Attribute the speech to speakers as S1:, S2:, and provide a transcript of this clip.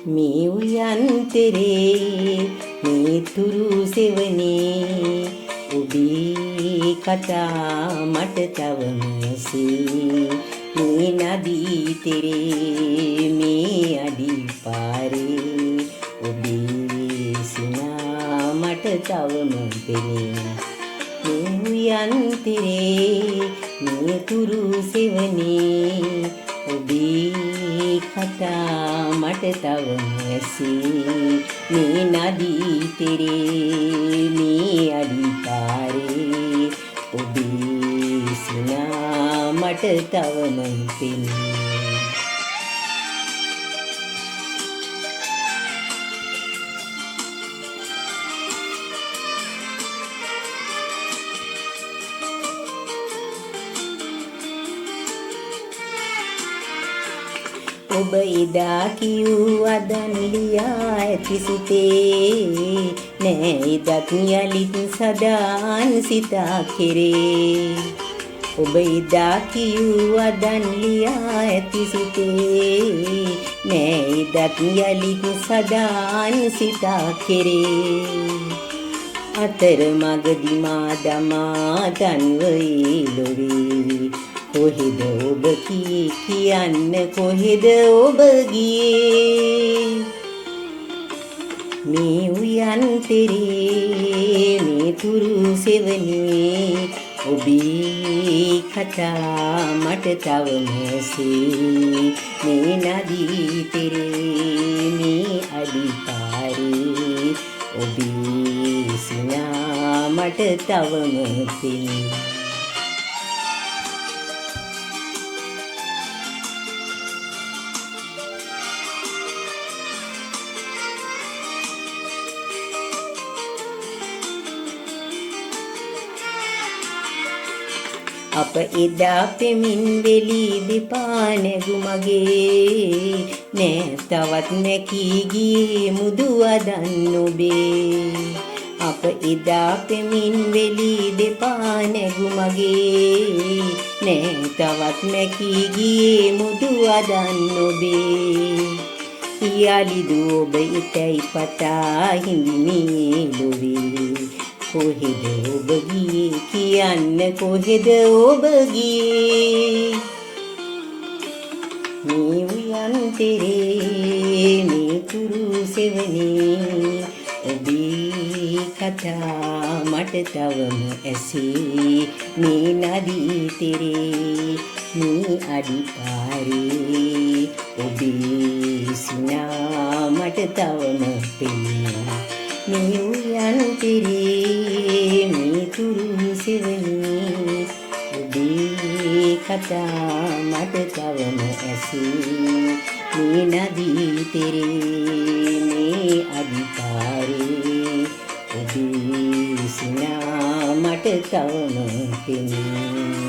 S1: මේ උයන්තරේ මේ තුරු සෙවනේ ඔබේ කතා මට තවම ඇසේ මේ නදී තෙරේ මේ අඩි පාරේ ඔබේ සිනා මට තවම පෙනේ මේ උයන්තරේ මේ තුරු සෙවනේ ඔබේ කතා මට තවම ඇසේ මේ නදී තෙරේ මේ අඩි පාරේ ඔබේ සිනා මට තවම පෙනේ ඔබ එදා කිව්වදන් ලියා ඇති සිතේ නෑ එදත් යලිත් සදාන් සිතා කෙරේ ඔබ එදා කිව්වදන් ලියා ඇති සිතේ නෑ එදත් යලිත් සදාන් සිතා කෙරේ අතර මගදි මා දමා දන්වයි ලොවේ කොහෙද ඔබ කියන්න කොහෙද ඔබ ගියේ මේ උයන්තරේ මේ තුරු සෙවනේ ඔබේ කතා මට තවම ඇසේ මේ නදී තෙරේ මේ අඩි පාරේ ඔබේ සිනා මට තවම පෙනේ අප එදා පෙමින් වෙලී දෙපා නැගු මගේ නෑ තවත් නැකී ගියේ මුදු අදන් ඔබේ අප එදා පෙමින් වෙලී දෙපා නැගු මගේ නෑ තවත් නැකී ගියේ මුදු අදන් ඔබේ යලිදු ඔබ ඉතයි පතා හිඳිනේ ලොවේ කොහෙද ඔබ ගියේ කියන්න කොහෙද ඔබ ගියේ මේ උයන්තරේ මේ තුරු සෙවනේ ඔබේ කතා මට තවම ඇසේ මේ නදී තෙරේ මේ අඩි පාරේ ඔබේ සිනා මට තවම පෙනේ මේ උයන්තරේ මේ තුරු සෙවනේ ඔබේ කතා මට තවම ඇසේ මේ නදී තෙරේ මේ අඩි පාරේ ඔබේ සිනා මට තවම පෙනේ